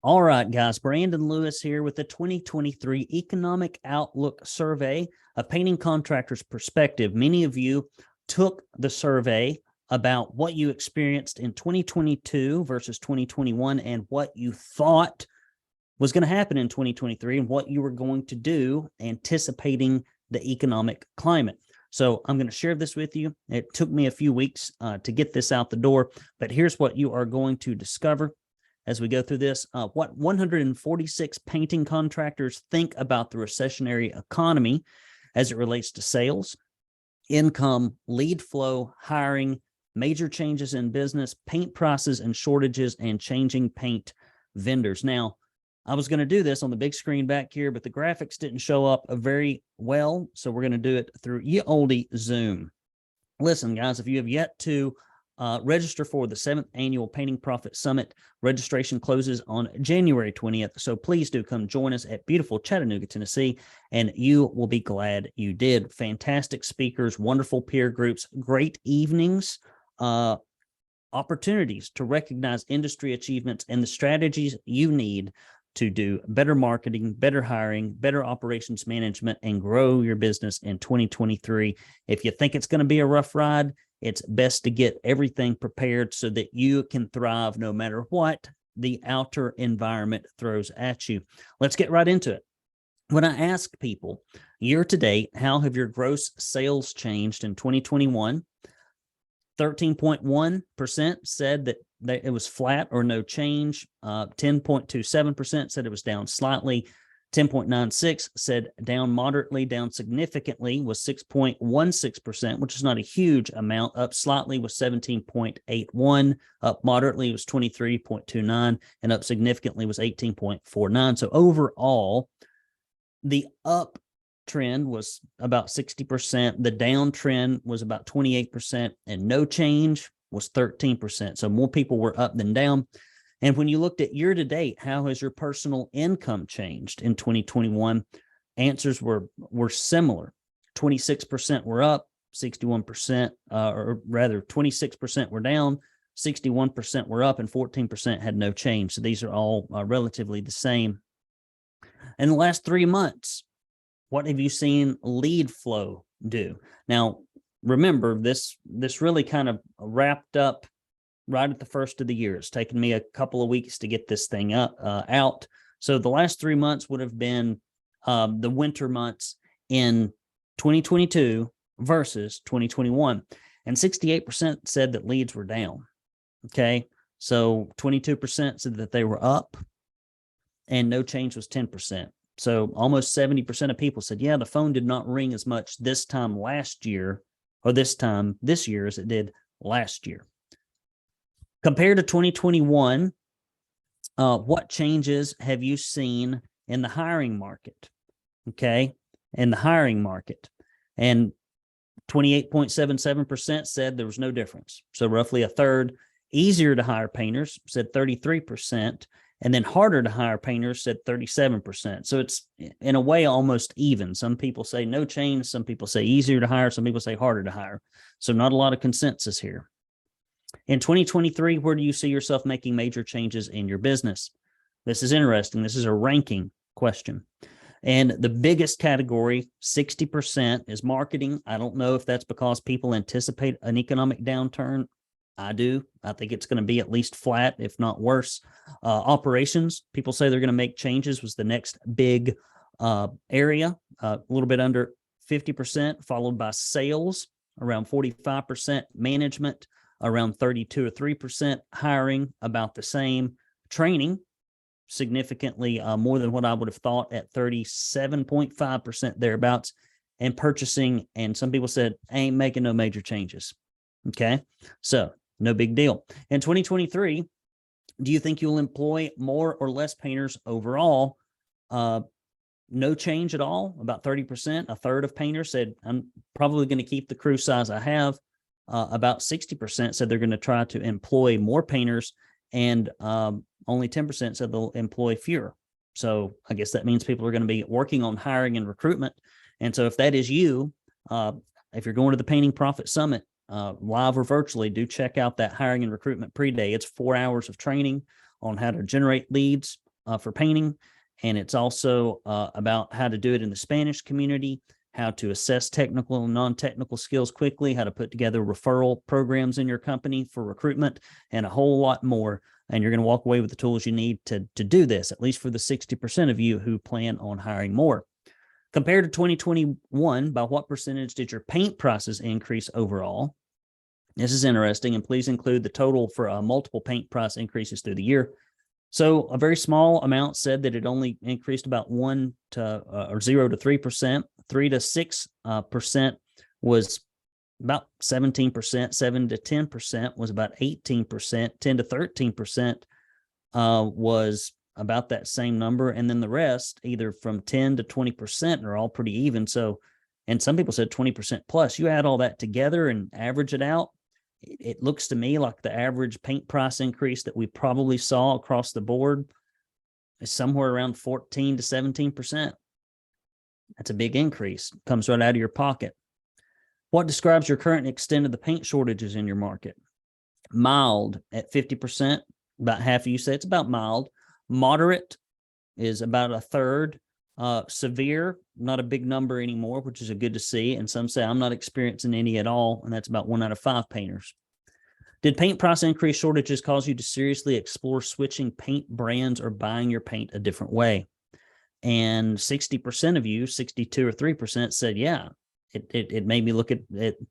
All right, guys, Brandon Lewis here with the 2023 Economic Outlook Survey, a painting contractor's perspective. Many of you took the survey about what you experienced in 2022 versus 2021 and what you thought was going to happen in 2023 and what you were going to do anticipating the economic climate. So I'm going to share this with you. It took me a few weeks to get this out the door, but here's what you are going to discover as we go through this. What 146 painting contractors think about the recessionary economy as it relates to sales, income, lead flow, hiring, major changes in business, paint prices and shortages, and changing paint vendors. Now, I was going to do this on the big screen back here, but the graphics didn't show up very well, so we're going to do it through ye olde Zoom. Listen, guys, if you have yet to register for the 7th Annual Painting Profit Summit, registration closes on January 20th, so please do come join us at beautiful Chattanooga, Tennessee, and you will be glad you did. Fantastic speakers, wonderful peer groups, great evenings, opportunities to recognize industry achievements and the strategies you need to do better marketing, better hiring, better operations management, and grow your business in 2023. If you think it's going to be a rough ride, it's best to get everything prepared so that you can thrive no matter what the outer environment throws at you. Let's get right into it. When I ask people year to date, how have your gross sales changed in 2021? 13.1% said that it was flat or no change. 10.27% said it was down slightly. 10.96 said down moderately. Down significantly was 6.16%, which is not a huge amount. Up slightly was 17.81. Up moderately was 23.29, and up significantly was 18.49. So overall, the up trend was about 60%. The downtrend was about 28%, and no change was 13%. So more people were up than down. And when you looked at year to date, how has your personal income changed in 2021? Answers were similar. 26% were up, 61%, or rather 26% were down, 61% were up, and 14% had no change. So these are all relatively the same. In the last 3 months, what have you seen lead flow do? Now, remember, this really kind of wrapped up right at the first of the year. It's taken me a couple of weeks to get this thing out. So the last 3 months would have been the winter months in 2022 versus 2021. And 68% said that leads were down. Okay. So 22% said that they were up, and no change was 10%. So almost 70% of people said, yeah, the phone did not ring as much this time last year, or this year, as it did last year. Compared to 2021, what changes have you seen in the hiring market? Okay, in the hiring market. And 28.77% said there was no difference. So roughly a third. Easier to hire painters said 33%. And then harder to hire painters said 37%. So it's in a way almost even. Some people say no change. Some people say easier to hire. Some people say harder to hire. So not a lot of consensus here. In 2023, where do you see yourself making major changes in your business? This is interesting. This is a ranking question. And the biggest category, 60%, is marketing. I don't know if that's because people anticipate an economic downturn. I do. I think it's going to be at least flat, if not worse. Operations, people say they're going to make changes, was the next big area, a little bit under 50%, followed by sales, around 45%, management, around 32 or 3%, hiring, about the same, training, significantly more than what I would have thought at 37.5% thereabouts, and purchasing, and some people said, I ain't making no major changes. Okay, so no big deal. In 2023, do you think you'll employ more or less painters overall? No change at all, about 30%. A third of painters said, I'm probably going to keep the crew size I have. About 60% said they're going to try to employ more painters, and only 10% said they'll employ fewer. So I guess that means people are going to be working on hiring and recruitment. And so if that is you, if you're going to the Painting Profit Summit, live or virtually, do check out that hiring and recruitment pre-day. It's 4 hours of training on how to generate leads, for painting. And it's also about how to do it in the Spanish community, how to assess technical and non-technical skills quickly, how to put together referral programs in your company for recruitment, and a whole lot more. And you're going to walk away with the tools you need to do this, at least for the 60% of you who plan on hiring more. Compared to 2021, by what percentage did your paint prices increase overall? This is interesting, and please include the total for multiple paint price increases through the year. So a very small amount said that it only increased about 0 to 3%. 3 to 6% was about 17%. 7 to 10% was about 18%. 10 to 13% was about that same number. And then the rest, either from 10 to 20%, are all pretty even. So, and some people said 20% plus. You add all that together and average it out, it looks to me like the average paint price increase that we probably saw across the board is somewhere around 14 to 17%. That's a big increase. Comes right out of your pocket. What describes your current extent of the paint shortages in your market? Mild at 50%. About half of you say it's about mild. Moderate is about a third. Severe, not a big number anymore, which is a good to see. And some say I'm not experiencing any at all, and that's about 1 out of 5 painters. Did paint price increase shortages cause you to seriously explore switching paint brands or buying your paint a different way? And 60% of you, 62 or 3%, said, yeah, it made me look at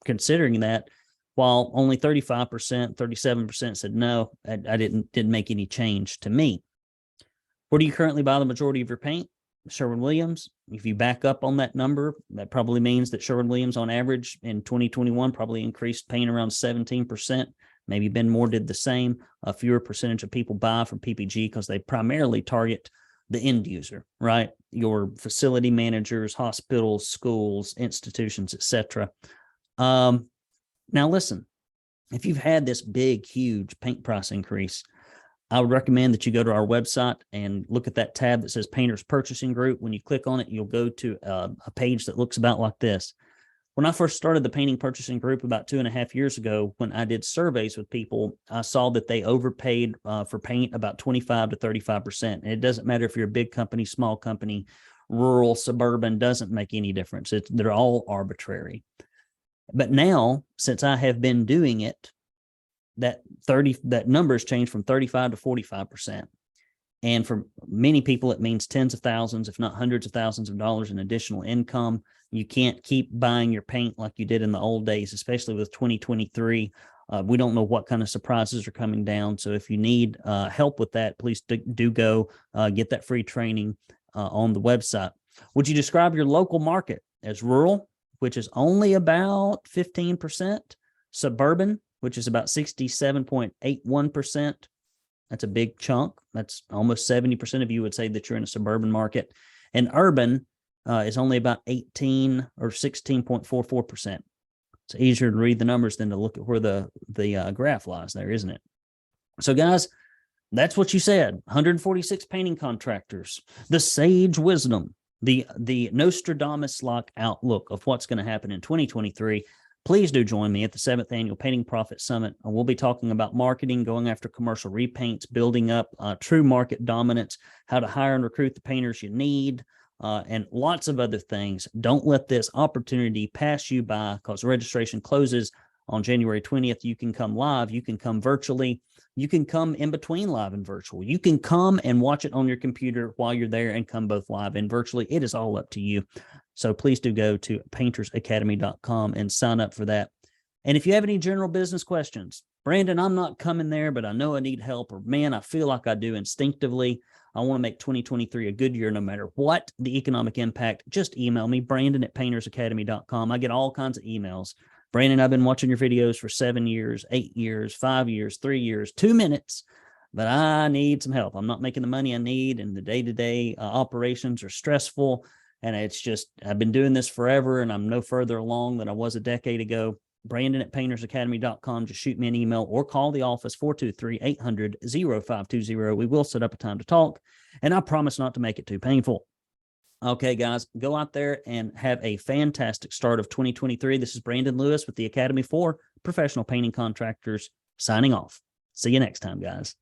considering that, while only 35%, 37% said, no, I didn't make any change to me. Where do you currently buy the majority of your paint? Sherwin-Williams. If you back up on that number, that probably means that Sherwin-Williams on average in 2021 probably increased paint around 17%. Maybe Ben Moore did the same. A fewer percentage of people buy from PPG because they primarily target the end user, right? Your facility managers, hospitals, schools, institutions, etc. Now listen, if you've had this big, huge paint price increase, I would recommend that you go to our website and look at that tab that says Painters Purchasing Group. When you click on it, you'll go to a page that looks about like this. When I first started the Painting Purchasing Group about 2.5 years ago, when I did surveys with people, I saw that they overpaid for paint about 25 to 35%. And it doesn't matter if you're a big company, small company, rural, suburban, doesn't make any difference. They're all arbitrary. But now, since I have been doing it, that number has changed from 35 to 45%. And for many people, it means tens of thousands, if not hundreds of thousands of dollars in additional income. You can't keep buying your paint like you did in the old days, especially with 2023. We don't know what kind of surprises are coming down. So if you need help with that, please do go get that free training on the website. Would you describe your local market as rural, which is only about 15%, suburban, which is about 67.81%. That's a big chunk. That's almost 70% of you would say that you're in a suburban market. And urban is only about 18 or 16.44%. It's easier to read the numbers than to look at where the graph lies there, isn't it? So guys, that's what you said. 146 painting contractors, the sage wisdom, the Nostradamus-like outlook of what's going to happen in 2023. Please do join me at the 7th Annual Painting Profit Summit. We'll be talking about marketing, going after commercial repaints, building up true market dominance, how to hire and recruit the painters you need, and lots of other things. Don't let this opportunity pass you by, because registration closes on January 20th. You can come live. You can come virtually. You can come in between live and virtual. You can come and watch it on your computer while you're there and come both live and virtually. It is all up to you. So please do go to paintersacademy.com and sign up for that. And if you have any general business questions, Brandon, I'm not coming there, but I know I need help, or man, I feel like I do instinctively. I want to make 2023 a good year no matter what the economic impact. Just email me, Brandon@paintersacademy.com. I get all kinds of emails. Brandon, I've been watching your videos for 7 years, 8 years, 5 years, 3 years, 2 minutes, but I need some help. I'm not making the money I need, and the day-to-day operations are stressful. And it's just, I've been doing this forever, and I'm no further along than I was a decade ago. Brandon@paintersacademy.com. Just shoot me an email or call the office, 423-800-0520. We will set up a time to talk, and I promise not to make it too painful. Okay, guys, go out there and have a fantastic start of 2023. This is Brandon Lewis with the Academy for Professional Painting Contractors, signing off. See you next time, guys.